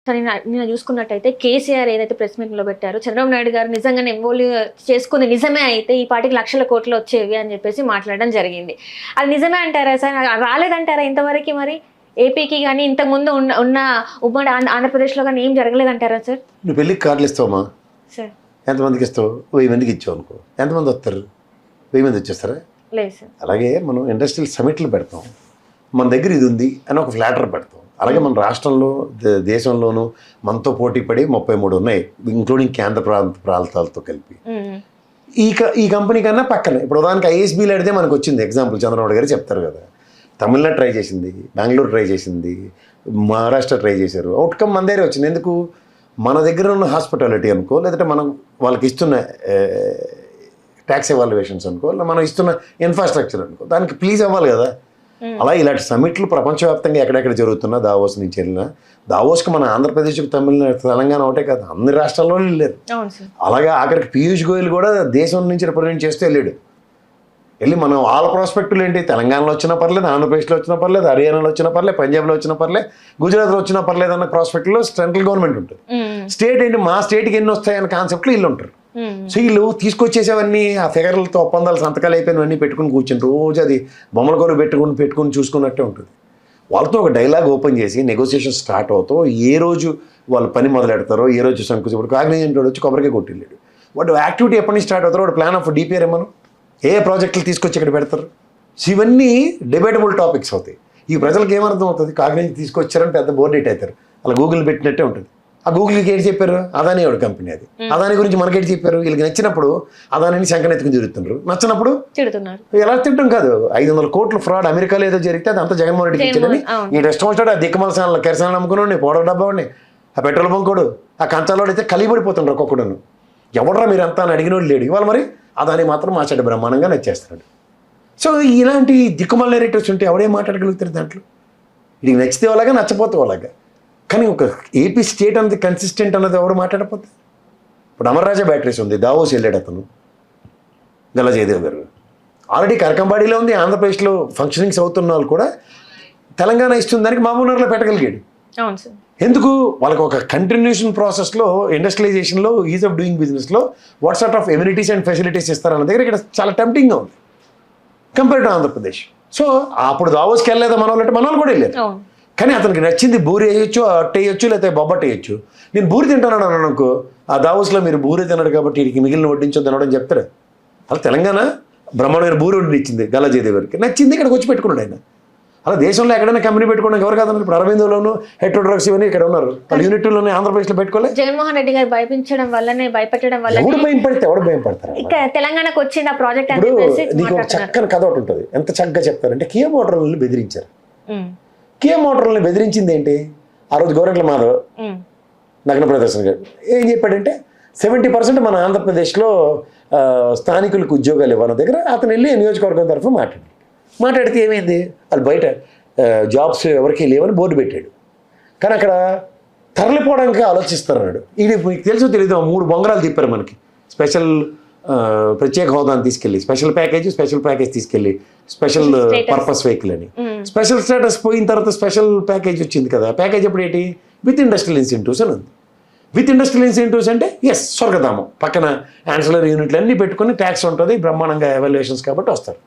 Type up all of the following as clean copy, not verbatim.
సరే నేను చూసుకున్నట్టయితే కేసీఆర్ ఏదైతే ప్రెస్ మీట్ లో పెట్టారో చంద్రబాబు నాయుడు గారు నిజంగానే ఎన్వోల్వ్ చేసుకుని నిజమే అయితే ఈ పాటికి లక్షల కోట్లు వచ్చేవి అని చెప్పేసి మాట్లాడడం జరిగింది. అది నిజమే అంటారా సార్? రాలేదంటారా ఇంతవరకు? మరి ఏపీకి కానీ ఇంతకుముందు ఉన్న ఉమ్మడి ఆంధ్రప్రదేశ్లో కానీ ఏం జరగలేదంటారా సార్? నువ్వు పెళ్ళికి కార్డులు ఇస్తావమ్మా సార్? ఎంతమందికి ఇస్తావు? 1000 మందికి ఇచ్చావు అనుకో, ఎంతమంది వస్తారు? 1000 మంది వచ్చేస్తారా? లేదు సార్. అలాగే మనం ఇండస్ట్రియల్ సమిట్లు పెడతాం, మన దగ్గర ఇది ఉంది అని ఒక ఫ్లాటర్ పెడతాం. అలాగే మన రాష్ట్రంలో దేశంలోనూ మనతో పోటీ పడి 33 ఉన్నాయి, ఇంక్లూడింగ్ కేంద్ర ప్రాంతాలతో కలిపి. ఈ కంపెనీ కన్నా పక్కనే ఇప్పుడు దానికి ఐఎస్బీలు అడితే మనకు వచ్చింది ఎగ్జాంపుల్. చంద్రబాబు గారు చెప్తారు కదా, తమిళనాడు ట్రై చేసింది, బెంగళూరు ట్రై చేసింది, మహారాష్ట్ర ట్రై చేశారు, అవుట్కమ్ మన దగ్గర వచ్చింది. ఎందుకు? మన దగ్గర ఉన్న హాస్పిటాలిటీ అనుకో, లేదంటే మనం వాళ్ళకి ఇస్తున్న ట్యాక్స్ ఎవాల్యుయేషన్స్ అనుకో, మనం ఇస్తున్న ఇన్ఫ్రాస్ట్రక్చర్ అనుకో, దానికి ప్లీజ్ అవ్వాలి కదా. అలా ఇలాంటి సమిట్లు ప్రపంచవ్యాప్తంగా ఎక్కడెక్కడ జరుగుతున్నా, దావోస్ నుంచి వెళ్ళినా, దావోస్కి మన ఆంధ్రప్రదేశ్కి తెలంగాణ ఒకటే కాదు, అన్ని రాష్ట్రాల్లో వెళ్ళారు. అలాగే ఆఖరికి పీయూష్ గోయల్ కూడా దేశం నుంచి రిప్రజెంట్ చేస్తూ వెళ్ళాడు. వెళ్ళి మనం వాళ్ళ ప్రాస్పెక్టులు ఏంటి, తెలంగాణలో వచ్చినా పర్లేదు, ఆంధ్రప్రదేశ్లో వచ్చినా పర్లేదు, హర్యానాలో వచ్చినా పర్లేదు, పంజాబ్లో వచ్చినా పర్లేదు, గుజరాత్లో వచ్చినా పర్లేదు అన్న ప్రాస్పెక్ట్లో సెంట్రల్ గవర్నమెంట్ ఉంటుంది. స్టేట్ ఏంటి, మా స్టేట్కి ఎన్ని వస్తాయన్న కాన్సెప్ట్లో వీళ్ళు ఉంటారు. సో వీళ్ళు తీసుకొచ్చేసేవన్నీ ఆ ఫిగర్లతో ఒప్పందాలు సంతకాలు అయిపోయినవన్నీ పెట్టుకుని కూర్చొని రోజు అది బొమ్మల కొలు పెట్టుకుని చూసుకున్నట్టే ఉంటుంది. వాళ్ళతో ఒక డైలాగ్ ఓపెన్ చేసి నెగోసియేషన్ స్టార్ట్ అవుతావు. ఏ రోజు వాళ్ళు పని మొదలెడతారో, ఏ రోజు ఇప్పుడు కాగ్నిజెంట్ వచ్చి కొబ్బరికే కొట్టిల్లాడు. వాడు యాక్టివిటీ ఎప్పటి నుంచి స్టార్ట్ అవుతారో, వాడు ప్లాన్ ఆఫ్ డిపిఆర్ ఏమను ఏ ప్రాజెక్టులు తీసుకొచ్చి ఇక్కడ పెడతారు. సో ఇవన్నీ డిబేటబుల్ టాపిక్స్ అవుతాయి. ఈ ప్రజలకు ఏమర్థం అవుతుంది? కాగ్నిజెంట్ తీసుకొచ్చారని పెద్ద బోర్డు ఎట్ అవుతారు, అలా గూగుల్ పెట్టినట్టే ఉంటుంది. ఆ గూగుల్కి ఏంటి చెప్పారు? అదాని ఎవడు కంపెనీ, అది అదాని గురించి మనకేంటి చెప్పారు? వీళ్ళకి నచ్చినప్పుడు అదానిని శంకనెత్తుకుని తిరుగుతున్నారు, నచ్చినప్పుడు తిడుతున్నారు. ఎలా తిట్టడం కాదు, 500 కోట్ల ఫ్రాడ్ అమెరికాలో ఏదో జరిగితే అది అంతా జగన్మోహన్ రెడ్డికి ఇచ్చాడని ఈ రెస్ట్ వచ్చాడు. ఆ దిక్కుమలసాల కెరసాలను నమ్ముకున్నాడు, పౌడర్ డబ్బావాడిని, ఆ పెట్రోల్ బంకోడు, ఆ కంచాలోడు అయితే కలిపడిపోతుండ్రు ఒక్కొక్కడును. ఎవడరా మీరు అంతా అని అడిగినోడు లేడు. ఇవాళ మరి అదాని మాత్రం మా చెడ్డ బ్రహ్మాండంగా నచ్చేస్తున్నాడు. సో ఇలాంటి దిక్కుమల నెరేటివ్స్ ఉంటే ఎవడేం మాట్లాడగలుగుతారు దాంట్లో? ఇది నచ్చితే వాళ్ళగా, నచ్చపోతే వాళ్ళగా. కానీ ఒక ఏపీ స్టేట్ అన్నది కన్సిస్టెంట్ అన్నది ఎవరు మాట్లాడకపోతే. ఇప్పుడు అమర్రాజా బ్యాటరీస్ ఉంది, దావోస్ వెళ్ళాడు అతను, గల్లా జయదేవ్ గారు. ఆల్రెడీ కరకంబాడిలో ఉంది, ఆంధ్రప్రదేశ్లో ఫంక్షనింగ్స్ అవుతున్న వాళ్ళు కూడా తెలంగాణ ఇస్తున్న దానికి మహబూబ్నగర్లో పెట్టగలిగాడు. ఎందుకు? వాళ్ళకి ఒక కంటిన్యూషన్ ప్రాసెస్లో, ఇండస్ట్రియలైజేషన్లో, ఈజ్ ఆఫ్ డూయింగ్ బిజినెస్లో what sort of amenities and facilities ఇస్తారన్న దగ్గర ఇక్కడ చాలా టెంప్టింగ్గా ఉంది కంపేర్ టు ఆంధ్రప్రదేశ్. సో అప్పుడు దావోస్కి వెళ్ళలేదా మన వాళ్ళు అంటే మన వాళ్ళు కూడా వెళ్ళారు. కానీ అతనికి నచ్చింది బూరి వేయొచ్చు, అట్టు వేయొచ్చు, లేకపోతే బొబ్బట్టు వేయచ్చు. నేను బూరి తింటాను అన్నాను అనుకో, ఆ దావోస్లో మీరు బూరి తిన్నాడు కాబట్టి వీడికి మిగిలిన వడ్డించొద్దు అనడం చెప్తారు. అలా తెలంగాణ బ్రహ్మాండమైన బూరి వడ్డీ ఇచ్చింది గల్లా జయదేవ్ గారికి, నచ్చింది, ఇక్కడికి వచ్చి పెట్టుకున్నాడు ఆయన. అలా దేశంలో ఎక్కడైనా కంపెనీ పెట్టుకోవడానికి ఎవరు కాదన్నారు. ఇప్పుడు అరవిందోలోను హెట్రో డ్రగ్స్ ఇవన్నీ ఇక్కడ ఉన్నారు, వాళ్ళ యూనిట్లోనే ఆంధ్రప్రదేశ్లో పెట్టుకోలేదు. జగన్మోహన్ రెడ్డి గారు భయపించడం వల్లనే, భయపెట్టడం వల్ల ఎవడు భయం పడితే ఎవడు భయం పడతారు. తెలంగాణకు వచ్చిన ప్రాజెక్ట్ నీకు ఒక చక్కని కథ ఒకటి ఉంటుంది, ఎంత చక్కగా చెప్తారంటే కియా మోటార్లను బెదిరించారు. కియా మోటార్లను బెదిరించింది ఏంటి? ఆ రోజు గోరంట్ల మాధవ్ నగ్న ప్రదర్శన గారు ఏం చెప్పాడంటే 70% మన ఆంధ్రప్రదేశ్లో స్థానికులకు ఉద్యోగాలు ఇవ్వన దగ్గర అతను వెళ్ళి నియోజకవర్గం తరఫున మాట్లాడితే ఏమైంది? వాళ్ళు బయట జాబ్స్ ఎవరికి లేవని బోర్డు పెట్టాడు. కానీ అక్కడ తరలిపోవడానికి ఆలోచిస్తున్నాడు. ఇది మీకు తెలుసో తెలీదు, 3 బొంగరాలు తిప్పారు మనకి. స్పెషల్ ప్రత్యేక హోదాని తీసుకెళ్ళి, స్పెషల్ ప్యాకేజ్ తీసుకెళ్ళి, స్పెషల్ పర్పస్ వెహికల్ అని. స్పెషల్ స్టేటస్ పోయిన తర్వాత స్పెషల్ ప్యాకేజ్ వచ్చింది కదా. ప్యాకేజ్ ఎప్పుడు ఏంటి? విత్ ఇండస్ట్రియల్ ఇన్సెంటివ్స్ అని ఉంది. విత్ ఇండస్ట్రియల్ ఇన్సెంటివ్స్ అంటే స్వర్గధామం పక్కన యాన్సిలరీ యూనిట్లు అన్నీ పెట్టుకుని ట్యాక్స్ ఉంటుంది, బ్రహ్మాండంగా ఎవాల్యుయేషన్స్ కాబట్టి వస్తారు.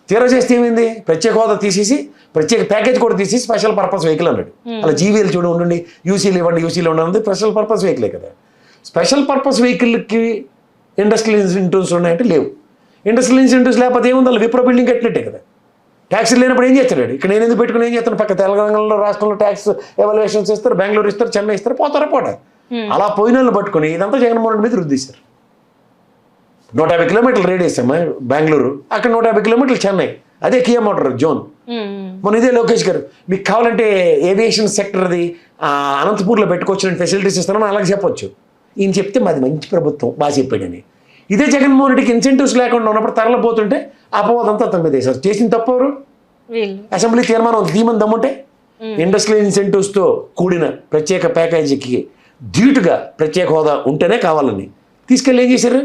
తీరా చేస్తే ఏమైంది? ప్రత్యేక హోదా తీసేసి ప్రత్యేక ప్యాకేజ్ కూడా తీసేసి స్పెషల్ పర్పస్ వెహికల్ అన్నాడు. అలా జీవీఎల్ చూడ ఉండండి, యూసీలు ఉండండి, స్పెషల్ పర్పస్ వెహికలే కదా. స్పెషల్ పర్పస్ వెహికల్కి ఇండస్ట్రియల్ ఇన్సెంటివ్స్ ఉన్నాయంటే లేవు. ఇండస్ట్రియల్ ఇన్సెంటివ్స్ లేకపోతే ఏముంది? వాళ్ళు విప్రో బిల్డింగ్ కట్టినట్టే కదా. ట్యాక్సీలు లేనప్పుడు ఏం చేస్తాడు? ఇక్కడ నేను ఎందుకు పెట్టుకుని ఏం చేస్తాను? పక్క తెలంగాణలో రాష్ట్రంలో ట్యాక్స్ ఎవాల్యుయేషన్స్ ఇస్తారు, బెంగళూరు ఇస్తారు, చెన్నై ఇస్తారు, పోతారా. అలా పోయిన వాళ్ళు పట్టుకుని ఇదంతా జగన్మోహన్ రెడ్డి మీద రుద్దిస్తారు. 150 కిలోమీటర్ల రేడియస్ అమ్మా బెంగళూరు, అక్కడ 150 కిలోమీటర్లు చెన్నై, అదే కియా మోటార్ జోన్. మన ఇదే లోకేష్ గారు మీకు కావాలంటే ఏవియేషన్ సెక్టర్ది అనంతపూర్లో పెట్టుకోవచ్చు ఫెసిలిటీస్ ఇస్తానని అలాగే చెప్పొచ్చు. ఈయన చెప్తే మాది మంచి ప్రభుత్వం బాగా చెప్పాడని. ఇదే జగన్మోహన్ రెడ్డికి ఇన్సెంటివ్స్ లేకుండా ఉన్నప్పుడు తరలిపోతుంటే అపవాదంతా అతని మీద వేశారు. చేసిన తప్పు ఎవరు? అసెంబ్లీ తీర్మానం తీమని దమ్ముంటే ఇండస్ట్రియల్ ఇన్సెంటివ్స్తో కూడిన ప్రత్యేక ప్యాకేజీకి ధీటుగా ప్రత్యేక హోదా ఉంటేనే కావాలని తీసుకెళ్ళి ఏం చేశారు?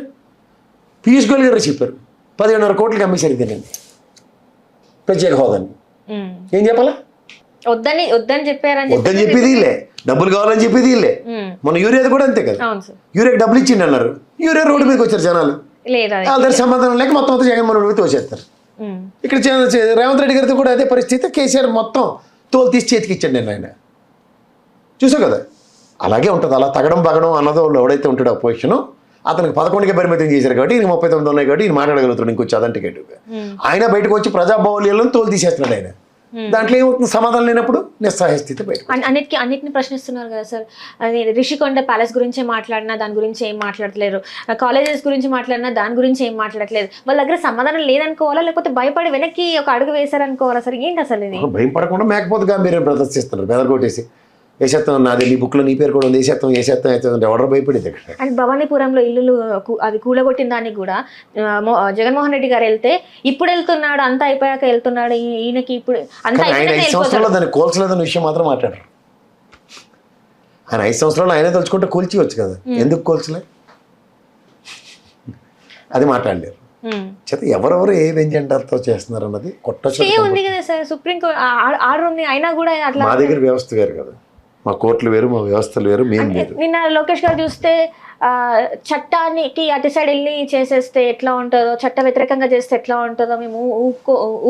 పీయూష్ గోయల్ గారు చెప్పారు 11,500 కోట్లకి అమ్మేశారు దీనిని ప్రత్యేక హోదాని. ఏం చెప్పాలా? వద్దని చెప్పారని వద్దని చెప్పేది వీళ్ళే, డబ్బులు కావాలని చెప్పేది వీళ్ళే. మన యూరియాది కూడా అంతే కదా, అవును సార్. యూరియాకి డబ్బులు ఇచ్చిండి అన్నారు, యూరియా రోడ్డు మీదకి వచ్చారు జనాలు, లేదా వాళ్ళ దగ్గర సమాధానం లేక మొత్తం అంతా జగన్మోహన్ రెడ్డి తోసేస్తారు. ఇక్కడ రేవంత్ రెడ్డి గారితో కూడా అదే పరిస్థితి. కేసీఆర్ మొత్తం తోలు తీసి చేతికి ఇచ్చండి నేను, ఆయన చూసావు కదా. అలాగే ఉంటుంది, అలా తగడం పగడం అన్నదో ఎవడైతే ఉంటాడో అపోజిషన్, అతనికి 11కే పరిమితం చేశారు కాబట్టి ఈయన 39 ఉన్నాయి కాబట్టి ఈయన మాట్లాడగలుగుతాడు ఇంకొచ్చి అదంటి టికెట్. ఆయన బయటకు వచ్చి ప్రజాబాహుల్యంలో తోలు తీసేస్తున్నాడు ఆయన. దాంట్లో ఏమవుతుంది, సమాధానం లేనప్పుడు నిస్సహాయ స్థితి బయట. అన్నిటిని ప్రశ్నిస్తున్నారు కదా సార్. అది రిషికొండ ప్యాలెస్ గురించే మాట్లాడినా దాని గురించి ఏం మాట్లాడట్లేరు, కాలేజెస్ గురించి మాట్లాడినా దాని గురించి ఏం మాట్లాడట్లేదు. వాళ్ళ దగ్గర సమాధానం లేదనుకోవాలా, లేకపోతే భయపడి వెనక్కి ఒక అడుగు వేశారనుకోవాలా సార్? ఏంటి అసలు ఇది? భయం పడకుండా మేకపోతే మీరు ప్రదర్శిస్తున్నారు, బెదరగొట్టేసి వేసేస్తాం, నాది నీ బుక్లో నీ పేరు కూడా ఉంది, వేసేస్తాం ఎవడో భయపడేది ఇక్కడ. అండ్ భవానీపురంలో ఇల్లు అది కూలగొట్టిన దానికి కూడా జగన్మోహన్ రెడ్డి గారు వెళ్తే ఇప్పుడు వెళ్తున్నాడు, అంతా అయిపోయాక వెళ్తున్నాడు, ఈయనకి ఇప్పుడు అంతా ఆయన 5 సంవత్సరాల్లో దాన్ని కోల్చలేదన్న విషయం మాత్రం మాట్లాడారు. ఆయన 5 సంవత్సరాలు ఆయనే తలుచుకుంటే కూల్చివచ్చు కదా, ఎందుకు కోల్చలే అది మాట్లాడలేరు. చేత ఎవరెవరు ఏ వెంజెండాలతో చేస్తున్నారు అన్నది ఉంది కదా సార్. సుప్రీంకోర్టు ఆర్డర్ ఉంది అయినా కూడా అట్లా. మా దగ్గర వ్యవస్థ వేరు కదా, మా కోర్టులు వేరు, మా వ్యవస్థలు వేరు, మేము వేరు. నిన్న లోకేష్ గారు చూస్తే చట్టానికి అటు సైడ్ వెళ్ళి చేసేస్తే ఎట్లా ఉంటుందో, చట్ట వ్యతిరేకంగా చేస్తే ఎట్లా ఉంటుందో మేము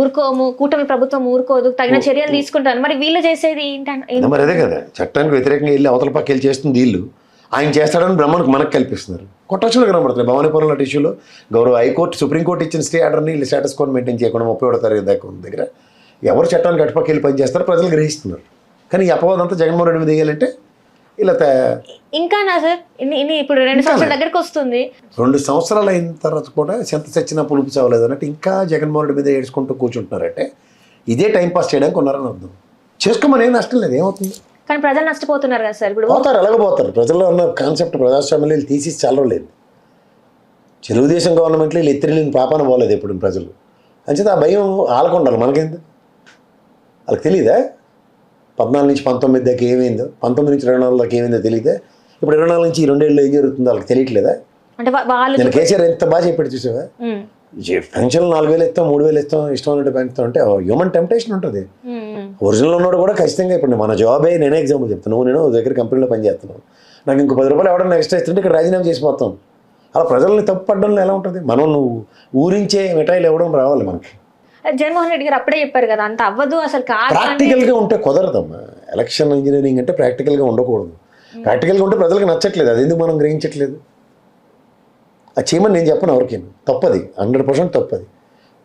ఊరుకోము, కూటమి ప్రభుత్వం ఊరుకోదు, తగిన చర్యలు తీసుకుంటాను. మరి వీళ్ళు చేసేది ఏంటంటే మరి అదే కదా, చట్టానికి వ్యతిరేకంగా వెళ్ళి అవతల పక్క వెళ్ళి చేస్తుంది వీళ్ళు, ఆయన చేస్తాడని బ్రహ్మణకు మనకు కల్పిస్తున్నారు. కొట్టచ్చులు కనబడుతున్నాయి భవానీపురం లాంటి ఇష్యూలో. గౌరవ హైకోర్టు సుప్రీంకోర్టు ఇచ్చిన స్టే ఆర్డర్ని వీళ్ళు స్టేటస్ కోడ్ మెయింటైన్ చేయకుండా 31వ తారీఖు దాకా ఉన్న దగ్గర ఎవరు చట్టానికి అటుపక్క వెళ్ళి పనిచేస్తారో ప్రజలు గ్రహిస్తున్నారు. కానీ ఈ అపవాదం అంతా జగన్మోహన్ రెడ్డి మీద వేయాలంటే ఇలా ఇంకా సార్ ఇప్పుడు 2 సంవత్సరాల దగ్గరకు వస్తుంది. 2 సంవత్సరాలు అయిన తర్వాత కూడా చింత చచ్చినా పులుపు చావలేదు అన్నట్టు ఇంకా జగన్మోహన్ రెడ్డి మీద ఏడ్చుకుంటూ కూర్చుంటున్నారంటే ఇదే టైంపాస్ చేయడానికి ఉన్నారని అర్థం. చేసుకోమని ఏం నష్టం లేదు, ఏమవుతుంది? కానీ ప్రజలు నష్టపోతున్నారు కదా సార్. ఇప్పుడు పోతారు, ఎలాగో పోతారు. ప్రజల్లో ఉన్న కాన్సెప్ట్ ప్రజాస్వామ్యం తీసి చల్లలేదు. తెలుగుదేశం గవర్నమెంట్లో వీళ్ళు ఎత్తిరిలేని పాపాన పోలేదు ఎప్పుడు ప్రజలు. అంచేత ఆ భయం ఆలకుండాలి, మనకేంది వాళ్ళకి తెలియదా? 14 నుంచి 19 దాకా ఏమైందో, 19 నుంచి 24 దాకా ఏమైందో తెలియదే. ఇప్పుడు 24 నుంచి 2 ఏళ్ళు ఏం జరుగుతుందో వాళ్ళకి తెలియట్లేదా? అంటే నేను కేసీఆర్ ఎంత బాగా చెప్పాడు చూసావా, పెన్షన్లు 4,000 ఇస్తాం, 3,000 ఇస్తాం, ఇష్టం ఉన్నట్టు పెంచుతాం అంటే హ్యూమన్ టెంప్టేషన్ ఉంటుంది. ఒరిజినల్ ఉన్నాడు కూడా ఖచ్చితంగా ఇప్పుడు మన జాబే, నేనే ఎగ్జాంపుల్ చెప్తాను, నేను దగ్గర కంపెనీలో పనిచేస్తున్నాను, నాకు ఇంకో 10 రూపాయలు ఎవడన్నా ఎక్స్ట్రా ఇస్తుంటే ఇక్కడ రాజీనామా చేసిపోతాం. అలా ప్రజల్ని తప్పు పడ్డంలో ఎలా ఉంటుంది? మనం నువ్వు ఊరించే మిఠాయిలు ఇవ్వడం రావాలి మనకి. జగన్మోహన్ రెడ్డి గారు అప్పుడే చెప్పారు కదా, అంత అవ్వదు అసలు. ప్రాక్టికల్గా ఉంటే కుదరదమ్మా. ఎలక్షన్ ఇంజనీరింగ్ అంటే ప్రాక్టికల్గా ఉండకూడదు. ప్రాక్టికల్గా ఉంటే ప్రజలకు నచ్చట్లేదు, అది ఎందుకు మనం గ్రహించట్లేదు? అది చేయమని నేను చెప్పను ఎవరికి, తప్పది, 100% తప్పది.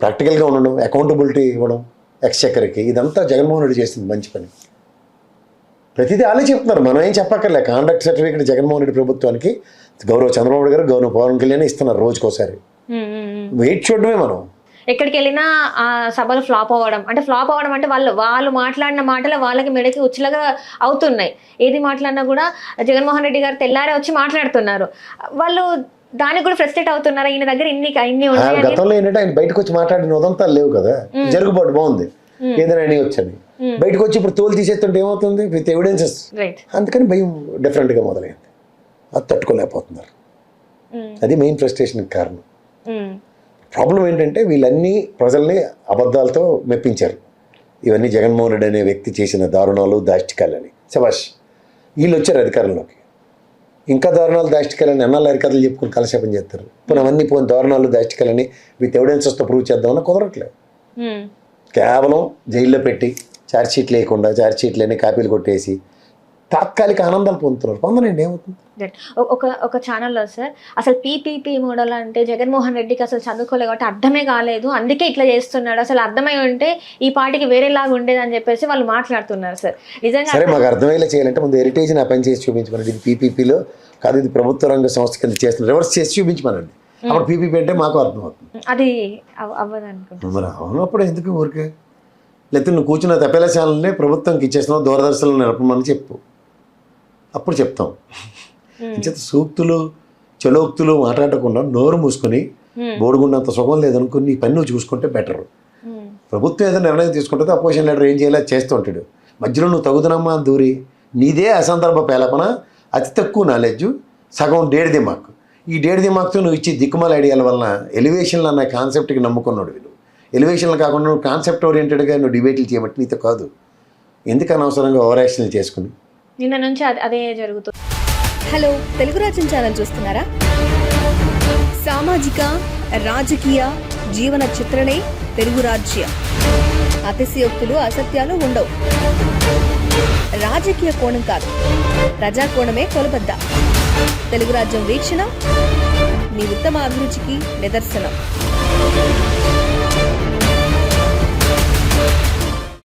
ప్రాక్టికల్గా ఉండడం, అకౌంటబిలిటీ ఇవ్వడం ఎక్స్చెక్కర్కి, ఇదంతా జగన్మోహన్ రెడ్డి చేసింది మంచి పని. ప్రతిదీ వాళ్ళే చెప్తున్నారు, మనం ఏం చెప్పక్కర్లే. కాండక్ట్ సర్టిఫికేట్ జగన్మోహన్ రెడ్డి ప్రభుత్వానికి గౌరవ చంద్రబాబు గారు, గౌరవ పవన్ కళ్యాణ్ ఇస్తున్నారు రోజుకోసారి. వెయిట్ చూడడమే మనం. ఎక్కడికి వెళ్ళినా ఆ సభలు ఫ్లాప్ అవ్వడం అంటే వాళ్ళు మాట్లాడిన మాటలు వాళ్ళకి మెడకి ఉచ్చులుగా అవుతున్నాయి. ఏది మాట్లాడినా కూడా జగన్మోహన్ రెడ్డి గారు తెల్లారే వచ్చి మాట్లాడుతున్నారు. వాళ్ళు దానికి కూడా ఫ్రస్ట్రేట్ అవుతున్నారు. ఈయన దగ్గర ఇన్ని గతంలో ఏంటంటే ఆయన బయటకు వచ్చి మాట్లాడిన ఉదంతాలు లేవు కదా, జరుగుబాటు బాగుంది, ఏదైనా ఆయన వచ్చని బయటకు వచ్చి ఇప్పుడు తోలు తీసేస్తుంటే ఏమవుతుంది? With evidences. అందుకని భయం డిఫరెంట్గా మొదలైంది, అది తట్టుకోలేకపోతున్నారు. అది మెయిన్ ఫ్రస్ట్రేషన్కి కారణం. ప్రాబ్లం ఏంటంటే వీళ్ళన్నీ ప్రజల్ని అబద్ధాలతో మెప్పించారు. ఇవన్నీ జగన్మోహన్ రెడ్డి అనే వ్యక్తి చేసిన దారుణాలు, దాష్టికాలని. శభాష్, వీళ్ళు వచ్చారు అధికారంలోకి, ఇంకా దారుణాలు, దాష్టికాలని ఎన్నాళ్ళు అరికథలు చెప్పుకుని కలశాపం చేస్తారు. ఇప్పుడు అవన్నీ పోయిన దారుణాలు, దాష్టికాలని విత్ ఎవిడెన్సెస్తో ప్రూవ్ చేద్దామన్నా కుదరట్లేదు. కేవలం జైల్లో పెట్టి ఛార్జ్షీట్ లేకుండా ఛార్జ్షీట్లన్నీ కాపీలు కొట్టేసి తాత్కాలిక ఆనందాలు పొందుతున్నారు. పొందనండి, ఏమవుతుంది? ఒక ఛానల్లో సార్ అసలు పీపీపీ మోడల్ అంటే జగన్మోహన్ రెడ్డికి అసలు చదువుకోలేదు కాబట్టి అర్థమే కాలేదు, అందుకే ఇట్లా చేస్తున్నాడు, అసలు అర్థమై ఉంటే ఈ పార్టీకి వేరేలాగా ఉండేది అని చెప్పేసి వాళ్ళు మాట్లాడుతున్నారు సార్. నిజంగా సరే, మాకు అర్థమయ్యేలా చేయాలంటే ముందు హెరిటేజ్ నా పని చేసి చూపించమనండి. ఇది పీపీపీలో కాదు, ఇది ప్రభుత్వ రంగ సంస్థ కింద చేస్తున్నారు, రివర్స్ చేసి చూపించమనండి. అప్పుడు పీపీపీ అంటే మాకు అర్థమవుతుంది. అది అవ్వదు అనుకుంటున్నాను. మరి అవునప్పుడు ఎందుకు ఊరికే? లేకపోతే నువ్వు కూర్చున్న తపేలా ఛానల్ని ప్రభుత్వంకి ఇచ్చేస్తున్నావు, దూరదర్శన్లో నిలపమని చెప్పు, అప్పుడు చెప్తాం. చేత సూక్తులు చలోక్తులు మాట్లాడకుండా నోరు మూసుకొని బోడుగున్నంత సుఖం లేదనుకుని నీ పని నువ్వు చూసుకుంటే బెటర్. ప్రభుత్వం ఏదైనా నిర్ణయం తీసుకుంటుంది, అపోజిషన్ లీడర్ ఏం చేయాలో చేస్తూ ఉంటాడు. మధ్యలో నువ్వు తగుదనమ్మా అని దూరి నీదే అసందర్భ పేలపన, అతి తక్కువ నాలెడ్జ్, సగం డేడ్ దిమాక్. ఈ డేడ్ దిమాక్తో నువ్వు ఇచ్చి దిక్కుమాల ఐడియాల వలన ఎలివేషన్లు అన్న కాన్సెప్ట్కి నమ్ముకున్నాడు వీళ్ళు. ఎలివేషన్లు కాకుండా నువ్వు కాన్సెప్ట్ ఓరియంటెడ్గా నువ్వు డిబేట్లు చేయబట్టి నీతో కాదు. ఎందుకు అనవసరంగా ఓవర్ యాక్షన్ చేసుకుని? నిన్న నుంచి అదే జరుగుతుంది. హలో, తెలుగు రాజ్యం ఛానల్ చూస్తున్నారా? సామాజిక రాజకీయ జీవన చిత్రణే తెలుగు రాజ్యం. అతిశయోక్తులు అసత్యాలు ఉండవు. రాజకీయ కోణం కాదు, ప్రజా కోణమే కొలబద్ద. తెలుగు రాజ్యం వీక్షణ మీ ఉత్తమ అభిరుచికి నిదర్శనం.